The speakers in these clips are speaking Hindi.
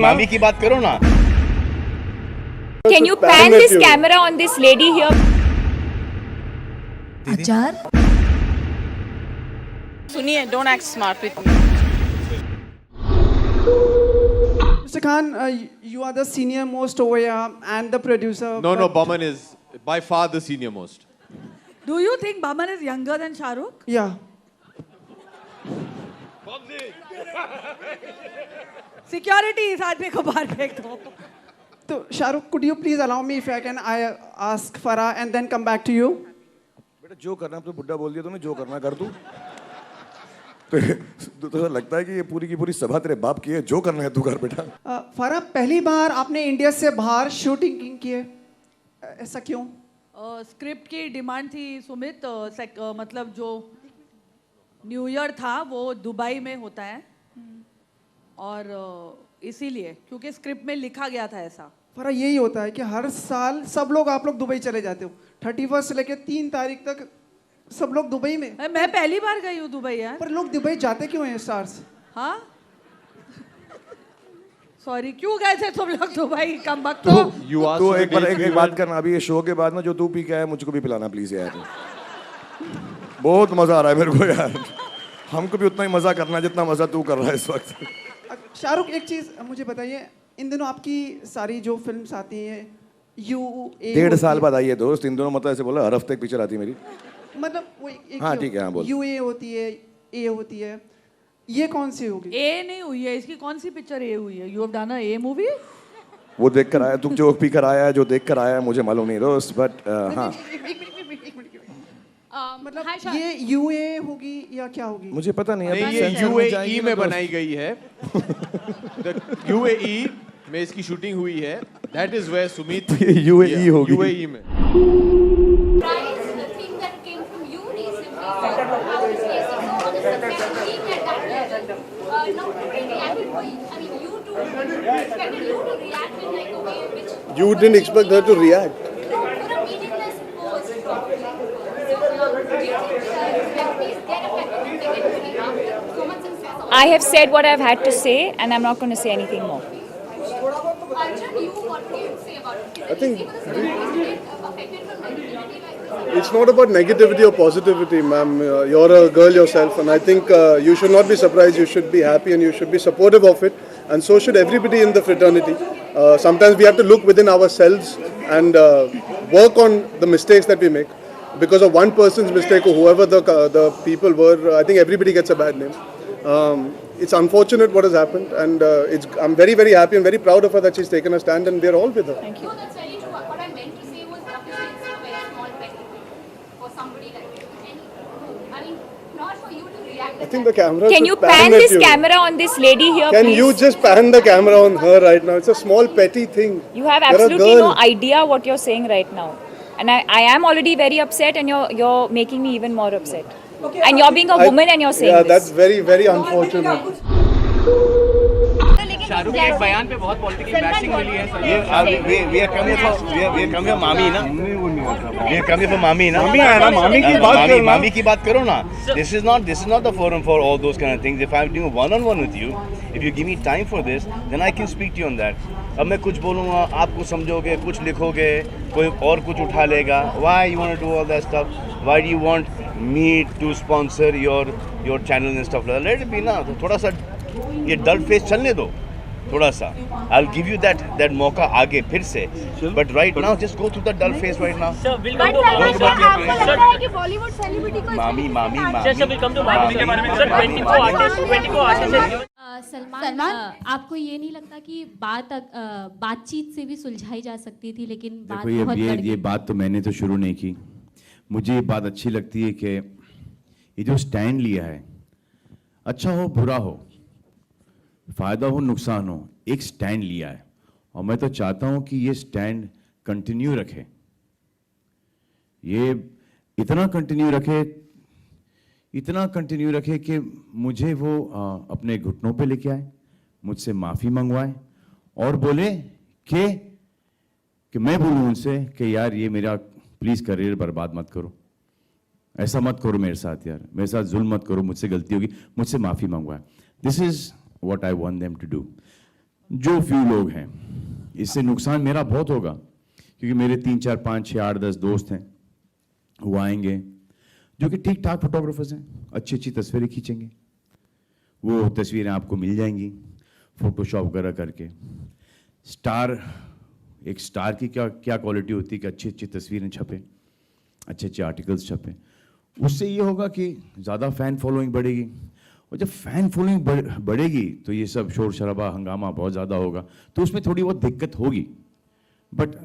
मामी की बात करो ना. Can you pan this camera on this lady here? अचार सुनिए, don't act smart with me. Mr. Khan, you are the senior most over here and the producer. No, but- Boman is by far the senior most. Do you think Baman is younger than Shahrukh? Yeah. Security, इस आदमी को बाहर फेंक दो. So, Shahrukh, could you please allow me if I can ask Farah and then come back to you? बेटा जो करना है, अब तो बुड्ढा बोल दिया तूने, जो करना है कर तू. तो लगता है कि ये पूरी की पूरी सभा तेरे बाप की है, जो करना है तू कर बेटा. फराह, पहली बार आपने इंडिया से बाहर शूटिंग की है, ऐसा क्यों? स्क्रिप्ट की डिमांड थी सुमित. मतलब जो न्यू ईयर था वो दुबई में होता है और इसीलिए क्योंकि स्क्रिप्ट में लिखा गया था ऐसा. फराह, यही होता है कि हर साल सब लोग आप लोग दुबई चले जाते हो. 31 से लेके 3 तारीख तक सब लोग दुबई में. मैं पहली बार गई हूँ दुबई यार. पर लोग दुबई जाते क्यों हैं स्टार्स? हाँ सॉरी, क्यों गए थे तुम लोग दुबई? कम वक्त तो You asked तो for एक बार dates, एक you बात went- करना, अभी ये शो के बाद ना जो तू पी के आया मुझको भी पिलाना प्लीज यार. बहुत मजा आ रहा है मेरे को यार. हमको भी उतना ही मजा करना है जितना मजा तू कर रहा है इस वक्त. शाहरुख, एक चीज मुझे बताइए, इन दिनों आपकी सारी जो फिल्म्स आती हैं UA 1.5 साल बाद आई है दोस्त. इन दोनों मतलब ऐसे बोला, हर हफ्ते एक पिक्चर आती है मेरी. मतलब वो एक हाँ, ठीक है, हाँ, बोल. UA होती है, A होती है, ये कौन सी होगी? ए नहीं हुई है. इसकी कौन सी पिक्चर ए हुई है? You have done a A movie? वो देख कर आया, तू जो पी कर आया है, जो देख कर आया है, मुझे मालूम नहीं दोस्त, बट हाँ मतलब ये UA होगी या क्या होगी? मुझे पता नहीं. नहीं, अभी ये सेंसर में जाएगी UAE ना में दोस्त. बनाई गई है. UAE में इसकी शूटिंग हुई है. That is where Sumit UAE होगी. UAE में. Price, the thing that came from you recently, appreciating no one is being at that level. Nobody reacted for you. I mean, you two expected you to react in like a way which You didn't expect her to react. no, for a meaningless post probably. So, do you think celebrities get affected if they get bullied after so much success? I have said what I've had to say, and I'm not going to say anything more. Arjun, you what do you say about it? Is I it think- easy for the celebrities to get affected from negativity like this? It's not about negativity or positivity, ma'am. You're a girl yourself, and I think you should not be surprised. You should be happy and you should be supportive of it, and so should everybody in the fraternity. Sometimes we have to look within ourselves and work on the mistakes that we make. Because of one person's mistake or whoever the people were, I think everybody gets a bad name. It's unfortunate what has happened, and I'm very, very happy and very proud of her that she's taken a stand, and we're all with her. No, that's very true. What I meant to say was obviously it's a very small petty thing for somebody like you. And, I mean, not for you to react. I think the camera. Can should you pan pan at this you. camera on this lady here, Can please? you just pan the camera on her right now? It's a small petty thing. You have You're a absolutely girl. no idea what you're saying right now. And I am already very upset, and you're making me even more upset. And you're being a woman and you're saying Yeah, this. that's very, very unfortunate. Shahrukh के एक बयान पे बहुत पॉलिटिकल बैशिंग मिली है. We are coming for मामी ना. We are coming for मामी ना. मामी की बात करो. मामी की बात करो ना. This is not the forum for all those kind of things. If I'm doing one-on-one with you, if you give me time for this, then I can speak to you on that. अब मैं कुछ बोलूँगा, आप कुछ समझोगे, कुछ लिखोगे, कोई और कुछ उठा लेगा. Why you want to do all that stuff? Why do you want me to sponsor your channel and stuff like that? Let it be ना. तो थोड़ा सा ये डल फेस चलने दो. थोड़ा सा. I'll give you that मौका आगे फिर से. But right now, just go through the dull phase right now. आपको लगता है कि बॉलीवुड सेलिब्रिटी को मामी. सलमान, आपको ये नहीं लगता कि बातचीत से भी सुलझाई जा सकती थी, लेकिन बात देखो बहुत बढ़ ये बात तो मैंने तो शुरू नहीं की. मुझे ये बात अच्छी लगती है कि ये जो स्टैंड लिया है, अच्छा हो बुरा हो, फायदा हो नुकसान हो, एक स्टैंड लिया है. और मैं तो चाहता हूं कि ये स्टैंड कंटिन्यू रखे. ये इतना कंटिन्यू रखे कि मुझे वो अपने घुटनों पे लेके आए, मुझसे माफ़ी मंगवाए और बोले कि मैं बोलूँ उनसे कि यार ये मेरा प्लीज़ करियर बर्बाद मत करो, ऐसा मत करो मेरे साथ, यार मेरे साथ जुल्म मत करो, मुझसे गलती होगी, मुझसे माफ़ी मंगवाए. This is what I want them to do. जो फ्यू लोग हैं, इससे नुकसान मेरा बहुत होगा, क्योंकि मेरे 3, 4, 5, 6, 8, 10 दोस्त हैं, वो आएंगे जो कि ठीक ठाक फोटोग्राफर्स हैं, अच्छी अच्छी तस्वीरें खींचेंगे, वो तस्वीरें आपको मिल जाएंगी फोटोशॉप वगैरह करके। एक स्टार की क्या क्वालिटी होती है कि अच्छी अच्छी तस्वीरें छपें, अच्छे अच्छे आर्टिकल्स छपें, उससे ये होगा कि ज़्यादा फ़ैन फॉलोइंग बढ़ेगी, और जब फ़ैन फॉलोइंग बढ़ेगी तो ये सब शोर शराबा हंगामा बहुत ज़्यादा होगा, तो उसमें थोड़ी बहुत दिक्कत होगी, बट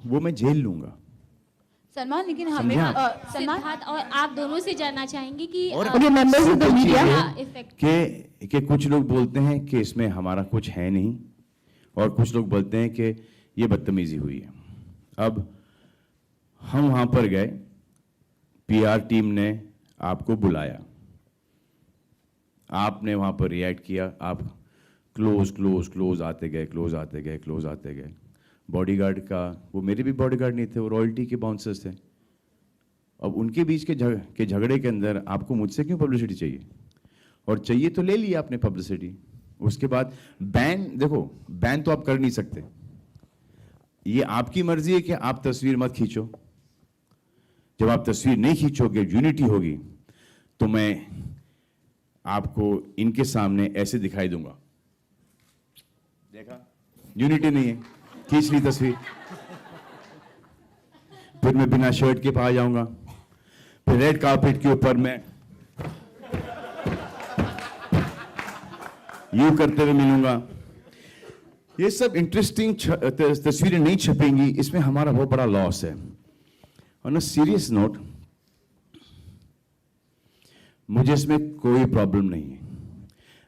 वो मैं झेल लूँगा। सलमान, लेकिन हमें सिद्धार्थ और आप दोनों से जानना चाहेंगे कि और members of the media effect कि कुछ लोग बोलते हैं कि इसमें हमारा कुछ है नहीं, और कुछ लोग बोलते हैं कि ये बदतमीजी हुई है। अब हम वहाँ पर गए, पीआर टीम ने आपको बुलाया, आपने वहाँ पर रिएक्ट किया, आप क्लोज आते गए। बॉडीगार्ड का, वो मेरे भी बॉडीगार्ड नहीं थे, वो रॉयल्टी के बाउंसर्स थे। अब उनके बीच के झगड़े के अंदर आपको मुझसे क्यों पब्लिसिटी चाहिए? और चाहिए तो ले लिया आपने पब्लिसिटी। उसके बाद बैन तो आप कर नहीं सकते, ये आपकी मर्जी है कि आप तस्वीर मत खींचो। जब आप तस्वीर नहीं खींचोगे, यूनिटी होगी, तो मैं आपको इनके सामने ऐसे दिखाई दूंगा, देखा यूनिटी नहीं है, खींच ली तस्वीर। फिर मैं बिना शर्ट के आ जाऊंगा, फिर रेड कार्पेट के ऊपर मैं यूं करते हुए मिलूंगा। ये सब इंटरेस्टिंग तस्वीरें नहीं छपेंगी, इसमें हमारा बहुत बड़ा लॉस है। ऑन अ सीरियस नोट, मुझे इसमें कोई प्रॉब्लम नहीं है,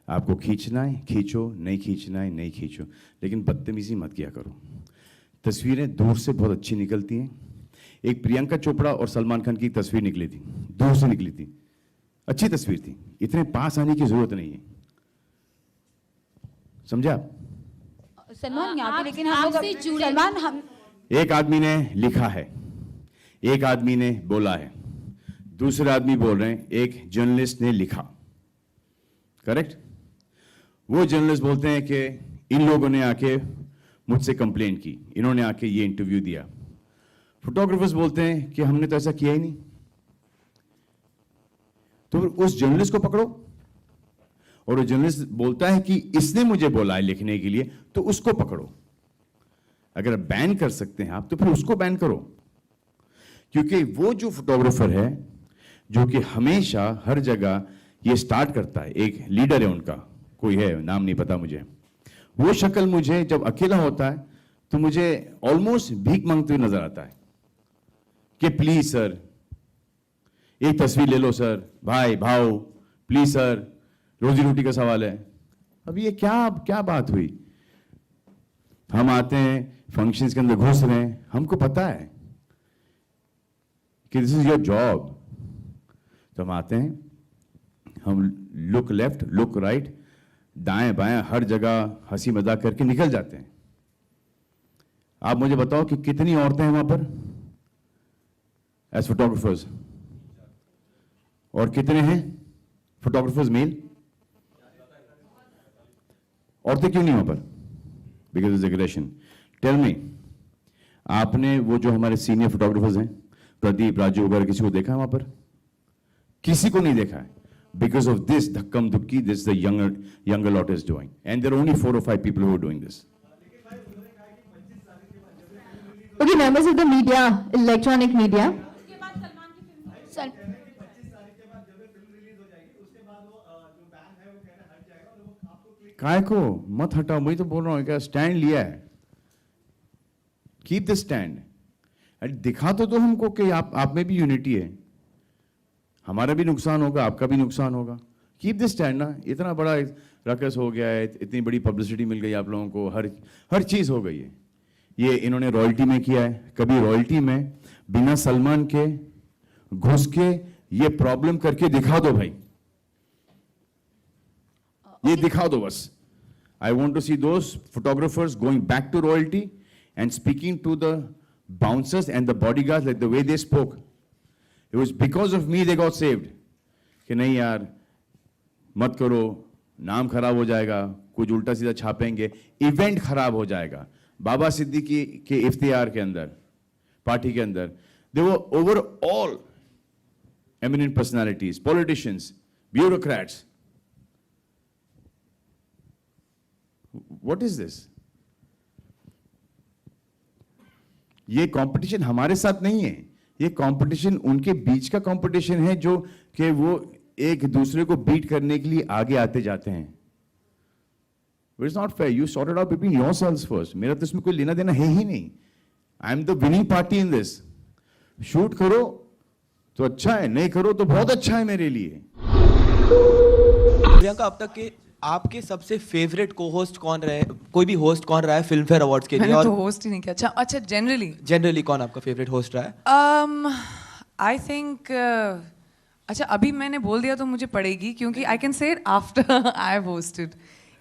आपको खींचना है खींचो, नहीं खींचना है नहीं खींचो, लेकिन बदतमीजी मत किया करो। तस्वीरें दूर से बहुत अच्छी निकलती हैं। एक प्रियंका चोपड़ा और सलमान खान की तस्वीर निकली थी, दूर से निकली थी, अच्छी तस्वीर थी, इतने पास आने की जरूरत नहीं है, समझा? सलमान यहाँ पे, लेकिन हम लोग सलमान, हम एक आदमी ने लिखा है, एक आदमी ने बोला है, दूसरे आदमी बोल रहे हैं, एक जर्नलिस्ट ने लिखा, करेक्ट? वो जर्नलिस्ट बोलते हैं कि इन लोगों ने आके मुझसे कंप्लेंट की, इन्होंने आके ये इंटरव्यू दिया। फोटोग्राफर्स बोलते हैं कि हमने तो ऐसा किया ही नहीं। तो उस जर्नलिस्ट को पकड़ो, और वो जर्नलिस्ट बोलता है कि इसने मुझे बोला है लिखने के लिए, तो उसको पकड़ो। अगर बैन कर सकते हैं आप, तो फिर उसको बैन करो, क्योंकि वो जो फोटोग्राफर है जो कि हमेशा हर जगह ये स्टार्ट करता है, एक लीडर है उनका, कोई है, नाम नहीं पता मुझे, वो शक्ल मुझे जब अकेला होता है तो मुझे ऑलमोस्ट भीख मांगते हुए नजर आता है कि प्लीज सर एक तस्वीर ले लो सर, भाई भाव प्लीज सर, रोजी रोटी का सवाल है। अब ये क्या बात हुई? हम आते हैं फंक्शंस के अंदर घुस रहे हैं, हमको पता है कि दिस इज योर जॉब, तो हम आते हैं, हम लुक लेफ्ट लुक राइट, दाएं बाएं हर जगह हंसी मजाक करके निकल जाते हैं। आप मुझे बताओ कि कितनी औरतें हैं वहां पर एज फोटोग्राफर्स, और कितने हैं फोटोग्राफर्स मेल? औरतें क्यों नहीं वहां पर? Because of aggression. Tell me, आपने वो जो हमारे सीनियर फोटोग्राफर्स हैं, प्रदीप, राजू वगैरह, किसी को देखा है वहां पर? किसी को नहीं देखा है। Because of this dhakkam dhukki, this is the younger lot is doing, and there are only 4 or 5 people who are doing this. Okay, members of the media, electronic media. काय को मत हटाओ, मैं तो बोल रहा हूँ, क्या स्टैंड लिया है, कीप द स्टैंड, दिखा तो दो हमको कि आप में भी यूनिटी है, हमारा भी नुकसान होगा, आपका भी नुकसान होगा। कीप दिस स्टैंड ना। इतना बड़ा रकस हो गया है, इतनी बड़ी पब्लिसिटी मिल गई आप लोगों को, हर चीज़ हो गई है। ये इन्होंने रॉयल्टी में किया है, कभी रॉयल्टी में बिना सलमान के घुस के ये प्रॉब्लम करके दिखा दो भाई, ये दिखा दो बस। I want to see those photographers going back to royalty and speaking to the bouncers and the bodyguards like the way they spoke. It was because of me they got saved. कि नहीं यार मत करो, नाम खराब हो जाएगा, कुछ उल्टा सीधा छापेंगे, इवेंट खराब हो जाएगा। बाबा सिद्दीकी के इफ्तियार के अंदर, पार्टी के अंदर, they were overall eminent personalities, politicians, bureaucrats. What is this? ये कंपटीशन हमारे साथ नहीं है, ये कंपटीशन उनके बीच का कंपटीशन है जो कि वो एक दूसरे को बीट करने के लिए आगे आते जाते हैं। But it's not fair. You sort it out between yourselves first. मेरा तो इसमें कोई लेना देना है ही नहीं. I'm the winning party in this. Shoot करो तो अच्छा है, नहीं करो तो बहुत अच्छा है मेरे लिए। प्रियंका, अब तक के आपके सबसे फेवरेट को होस्ट कौन रहे, कोई भी होस्ट कौन रहा है फिल्म फेयर अवार्ड्स के लिए? मैंने और तो होस्ट ही नहीं किया। अच्छा जनरली कौन आपका फेवरेट होस्ट रहा है? आई थिंक अच्छा अभी मैंने बोल दिया तो मुझे पड़ेगी, क्योंकि I can say it after I have hosted,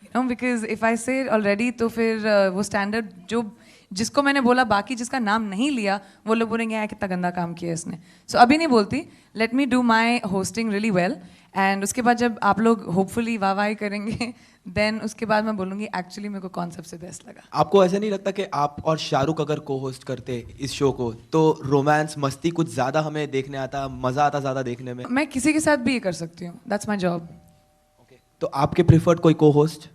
you know, because if I से ऑलरेडी तो फिर वो स्टैंडर्ड जो जिसको मैंने बोला, बाकी जिसका नाम नहीं लिया वो लोग बोलेंगे यार कितना गंदा काम किया इसने। सो अभी नहीं बोलती, let me do my hosting really well, and उसके बाद जब आप लोग होपफुली वाह करेंगे देन उसके बाद मैं बोलूँगी एक्चुअली मेरे को कौन सबसे बेस्ट लगा। आपको ऐसा नहीं लगता कि आप और शाहरुख अगर को होस्ट करते इस शो को तो रोमांस मस्ती कुछ ज़्यादा हमें देखने आता, मज़ा आता ज़्यादा देखने में? मैं किसी के साथ भी ये कर सकती हूँ, दैट्स माई जॉब। तो आपके प्रिफर्ड कोई को होस्ट?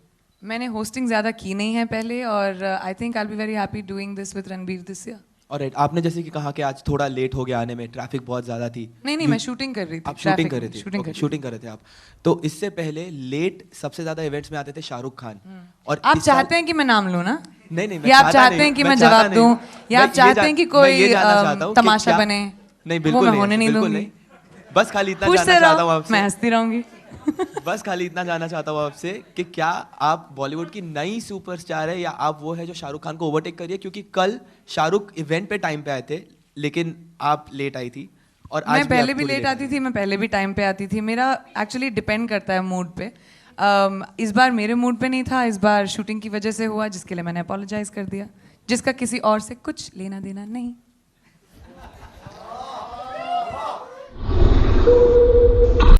मैंने होस्टिंग ज़्यादा की नहीं है पहले, और I think I will be very happy doing this with Ranbir this year. और आपने जैसे कि कहा कि आज थोड़ा लेट हो गया आने में, ट्रैफिक बहुत ज़्यादा थी। नहीं, मैं शूटिंग कर रही थी। आप शूटिंग कर रहे थे? शूटिंग कर रहे थे आप। तो इससे पहले लेट सबसे ज़्यादा इवेंट्स में आते थे शाहरुख खान। और आप चाहते हैं कि मैं नाम लूँ ना? नहीं, या आप चाहते हैं कि मैं जवाब दूँ, या आप चाहते हैं कि कोई तमाशा बने? नहीं, बिल्कुल होने नहीं दूंगी। बस खाली इतना जानना चाहता हूँ आपसे, मैं हंसती रहूंगी। बस खाली इतना जानना चाहता हूँ आपसे कि क्या आप बॉलीवुड की नई सुपरस्टार है, या आप वो है जो शाहरुख खान को ओवरटेक करिए? क्योंकि कल शाहरुख इवेंट पे टाइम पे आए थे, लेकिन आप लेट आई थी, और आज मैं पहले भी लेट आती थी, मैं पहले भी टाइम पे आती थी। मेरा एक्चुअली डिपेंड करता है मूड पे। इस बार मेरे मूड पे नहीं था, इस बार शूटिंग की वजह से हुआ, जिसके लिए मैंने अपोलोजाइज कर दिया, जिसका किसी और से कुछ लेना देना नहीं।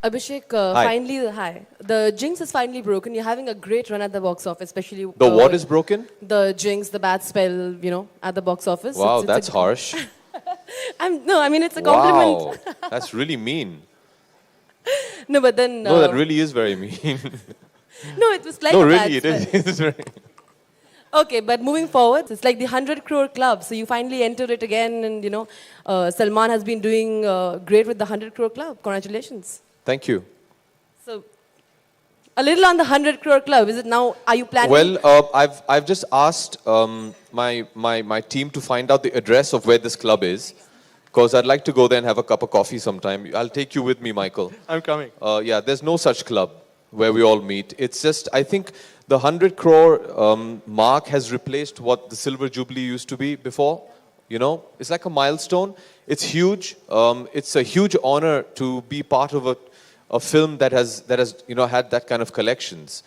Abhishek, finally, hi. The jinx is finally broken. You're having a great run at the box office, especially. The what is broken? The jinx, the bad spell, you know, at the box office. Wow, that's harsh. No, I mean it's a compliment. Wow, that's really mean. No, but then. No, that really is very mean. No, it was like. No, a really, bad spell. it is very. Okay, but moving forward, it's like the 100 crore club. So you finally entered it again, and you know, Salman has been doing great with the 100 crore club. Congratulations. Thank you. So, a little on the 100 crore club. Is it now? Are you planning? Well, I've just asked my team to find out the address of where this club is, because I'd like to go there and have a cup of coffee sometime. I'll take you with me, Michael. I'm coming. Yeah, there's no such club where we all meet. It's just, I think the 100 crore mark has replaced what the Silver Jubilee used to be before. You know, it's like a milestone. It's huge. It's a huge honor to be part of a film that has you know had that kind of collections,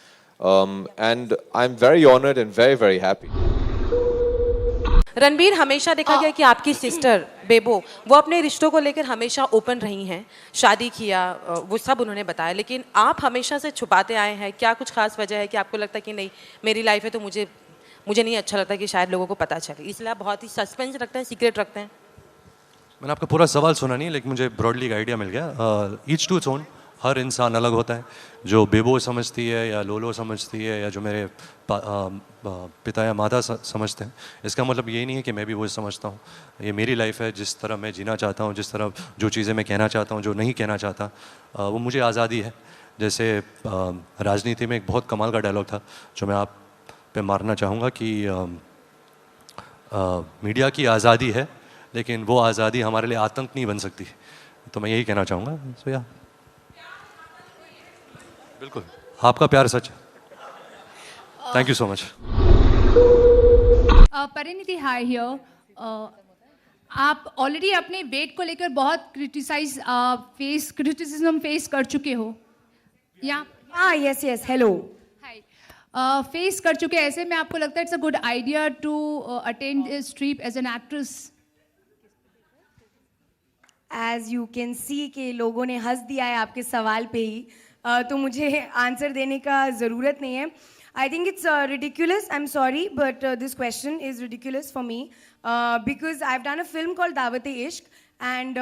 and I'm very honored and very very happy. Ranbir, हमेशा देखा गया कि आपकी सिस्टर बेबो वो अपने रिश्तों को लेकर हमेशा ओपन रही हैं, शादी किया वो सब उन्होंने बताया, लेकिन आप हमेशा से छुपाते आए हैं। क्या कुछ खास वजह है कि आपको लगता है कि नहीं मेरी लाइफ है तो मुझे नहीं अच्छा लगता कि शायद लोगों को पता चले, इसलिए आप बहुत ही सस्पेंस रखते हैं, सीक्रेट रखते हैं? मैंने आपका पूरा सवाल सुना नहीं, लेकिन मुझे ब्रॉडली एक आइडिया मिल गया। ईच टू इट्स ओन, हर इंसान अलग होता है। जो बेबो समझती है या लोलो समझती है या जो मेरे पिता या माता समझते हैं, इसका मतलब ये नहीं है कि मैं भी वो समझता हूँ। ये मेरी लाइफ है, जिस तरह मैं जीना चाहता हूँ, जिस तरह जो चीज़ें मैं कहना चाहता हूँ, जो नहीं कहना चाहता, वो मुझे आज़ादी है। जैसे राजनीति में एक बहुत कमाल का डायलॉग था जो मैं आप पे मारना चाहूँगा कि मीडिया की आज़ादी है, लेकिन वो आज़ादी हमारे लिए आतंक नहीं बन सकती। तो मैं यही कहना चाहूँगा। सो या बिल्कुल, आपका प्यार सच है। Thank you so much. Parineeti, hi here. आप ऑलरेडी अपने वेट को लेकर बहुत क्रिटिसिज्म फेस कर चुके हो या? हाँ, यस, हेलो, हाय। फेस कर चुके हैं, ऐसे में आपको लगता है it's a good idea to attend this trip as an actress? As you can see कि लोगों ने हंस दिया है आपके सवाल पे ही, तो मुझे आंसर देने का ज़रूरत नहीं है। I think it's ridiculous. I'm sorry, but this question is ridiculous for me because I've done a film called Dawat-e-Ishq, and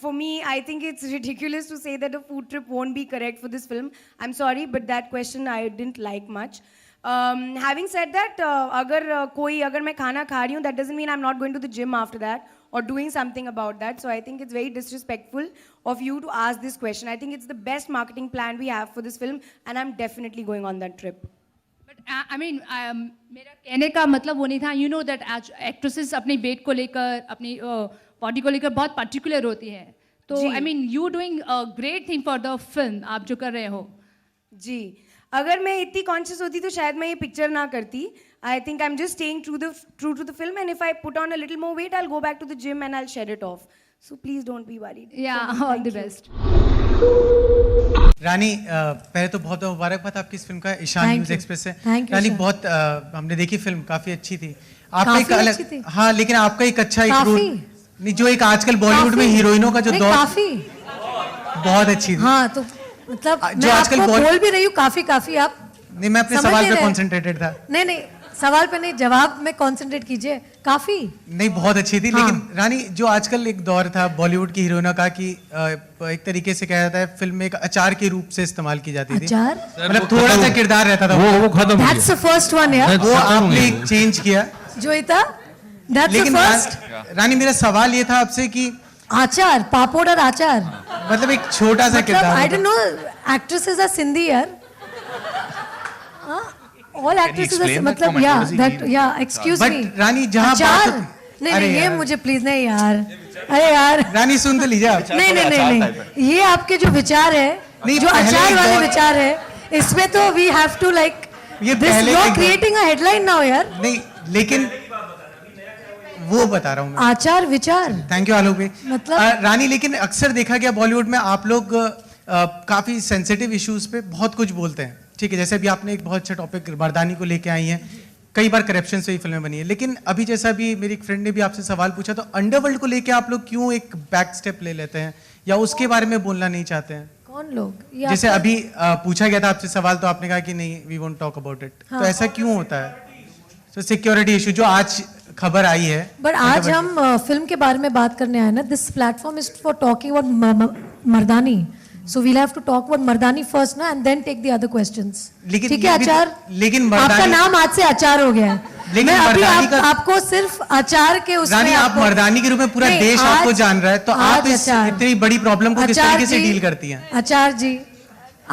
for me, I think it's ridiculous to say that a food trip won't be correct for this film. I'm sorry, but that question I didn't like much. Having said that, अगर मैं खाना खा रही हूँ, that doesn't mean I'm not going to the gym after that or doing something about that. So I think it's very disrespectful of you to ask this question. I think it's the best marketing plan we have for this film, and I'm definitely going on that trip. But I mean, मेरा कहने का मतलब वो नहीं था. You know that actresses अपनी weight को लेकर, अपनी body को लेकर बहुत particular होती हैं. तो I mean, you doing a great thing for the film. आप जो कर रहे हो. जी, अगर मैं इतनी conscious होती तो शायद मैं ये picture ना करती. I think I'm just staying true to the film, and if I put on a little more weight, I'll go back to the gym and I'll shed it off. So please don't be worried. Yeah, all the best. रानी, पहले तो बहुत मुबारकबाद आपकी इस फिल्म का, ईशान न्यूज़ एक्सप्रेस से. रानी, बहुत हमने देखी फिल्म, काफी अच्छी थी. आपका एक अलग, हाँ, लेकिन आपका एक अच्छा एक रोल नहीं, जो एक आजकल बॉलीवुड में हीरोइनों का जो दौर, काफी बहुत अच्छी थी. हाँ, तो मतलब जो मैं आजकल आपको बोल भी रही हूँ काफी आप नहीं, मैं अपने सवाल पे कॉन्सेंट्रेटेड था. नहीं, सवाल पे नहीं, जवाब में कॉन्सेंट्रेट कीजिए. काफी नहीं, बहुत अच्छी थी. लेकिन रानी, जो आजकल एक दौर था बॉलीवुड की हीरोइनों का कि एक तरीके से कहा जाता है फिल्म में एक अचार के रूप से इस्तेमाल की जाती थी. अचार मतलब थोड़ा सा किरदार रहता था. वो खत्म हो गया. That's the first one, यार. वो आपने चेंज किया. जो ही था, that's the लेकिन first. रानी, मेरा सवाल ये था आपसे कि आचार, पापड़ और आचार, मतलब एक छोटा सा किरदार. I don't know, actresses are Sindhi, यार. All actresses are, मतलब excuse me. रानी, जहाँ अचार नहीं, ये मुझे प्लीज नहीं यार. अरे यार रानी, सुन तो लीजिए आप. नहीं, ये आपके जो विचार है, जो अचार वाले विचार है, इसमें तो we have to like this, you're creating a headline now, यार. नहीं, लेकिन वो बता रहा हूँ मैं. आचार विचार. थैंक यू आलोक भाई. मतलब रानी, लेकिन अक्सर देखा गया बॉलीवुड में आप लोग काफी सेंसिटिव इश्यूज पे बहुत कुछ बोलते हैं. ठीक है, जैसे अभी आपने एक बहुत अच्छा टॉपिक मर्दानी को लेके आई हैं, कई बार करप्शन से ही फिल्में बनी है. लेकिन अभी जैसा भी मेरी एक फ्रेंड ने भी आपसे सवाल पूछा, तो अंडरवर्ल्ड को लेके आप लोग क्यों एक बैक स्टेप ले लेते हैं या उसके बारे में बोलना नहीं चाहते हैं? कौन लोग? जैसे अभी पूछा गया था आपसे सवाल, तो आपने कहा कि नहीं, we won't talk about it. तो ऐसा क्यों होता है? तो सिक्योरिटी इशू जो आज खबर आई है. बट आज हम फिल्म के बारे में बात करने आए ना. This platform is for talking about Mardaani. So we'll have to talk about Mardaani first ना, and then take the other questions. ठीक है, आचार. लेकिन आपका नाम आज से आचार हो गया है. लेकिन मैं अभी आपको सिर्फ आचार के उसमें रानी, आप मर्दानी के रूप में पूरा देश आपको जान रहा है, तो आप इस इतनी बड़ी प्रॉब्लम को किस तरीके से डील करती हैं? आचार जी,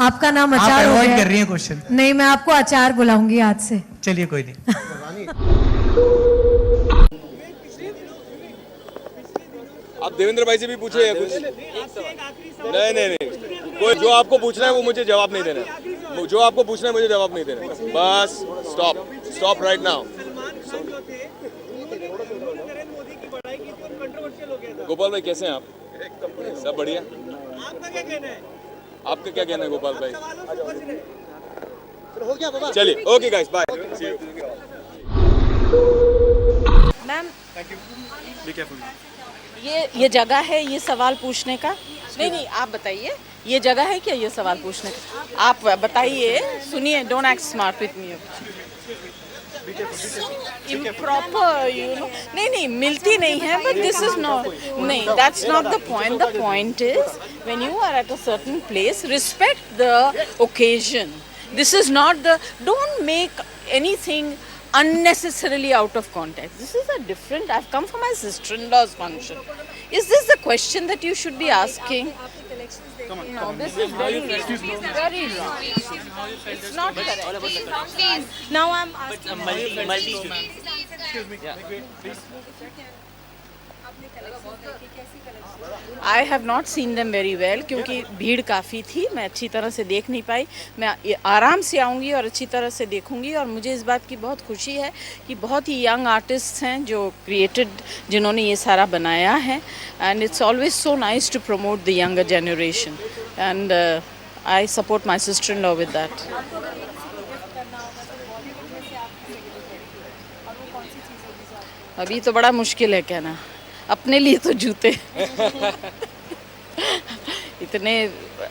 आपका नाम आचार हो गया. अवॉइड कर रही हैं क्वेश्चन. नहीं, मैं आपको आचार बुलाऊंगी आज से. चलिए, कोई नहीं. आप देवेंद्र भाई से भी पूछे कुछ? नहीं, कोई जो आपको पूछना है वो मुझे जवाब नहीं देना. जो आपको पूछना है मुझे जवाब नहीं देना. Bus stop right now. Gopal भाई, कैसे हैं आप? सब बढ़िया. आपका क्या कहना है गोपाल भाई? चलिए, ओके गाइस, बाय. मैम, ये जगह है ये सवाल पूछने का? नहीं, आप बताइए, ये जगह है क्या ये सवाल पूछने का? आप बताइए, सुनिए. Don't act smart with me. Improper, you know. नहीं, मिलती नहीं है. बट दिस इज नॉट, नहीं, that's not the point. The point is when you are at a certain place, respect the occasion. This is not the, don't make anything unnecessarily out of context. This is a different, I've come for my sister-in-law's function. Is this the question that you should be asking? No, this is very wrong. It's not correct. Now I'm asking. I have not seen them very well क्योंकि भीड़ काफ़ी थी. मैं अच्छी तरह से देख नहीं पाई. मैं आराम से आऊँगी और अच्छी तरह से देखूँगी. और मुझे इस बात की बहुत खुशी है कि बहुत ही यंग आर्टिस्ट हैं जो जिन्होंने ये सारा बनाया है. And it's always so nice to promote the younger generation. And I support my sister in law with that. अभी तो बड़ा मुश्किल है कहना. अपने लिए तो जूते इतने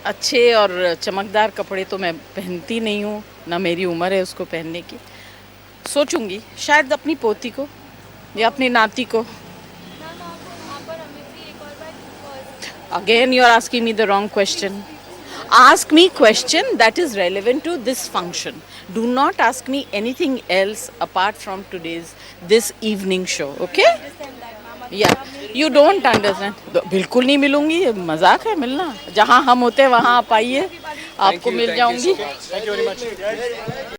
अच्छे और चमकदार कपड़े तो मैं पहनती नहीं हूँ. ना मेरी उम्र है उसको पहनने की। सोचूंगी शायद अपनी पोती को या अपनी नाती को। Again, you are asking me the wrong question. Ask me question that is relevant to this function. Do not ask me anything else apart from this evening show. Okay? Yeah. You don't understand. बिल्कुल नहीं मिलूंगी, मजाक है मिलना। जहाँ हम होते वहाँ आप आइए, आपको मिल जाऊंगी। Thank you very much.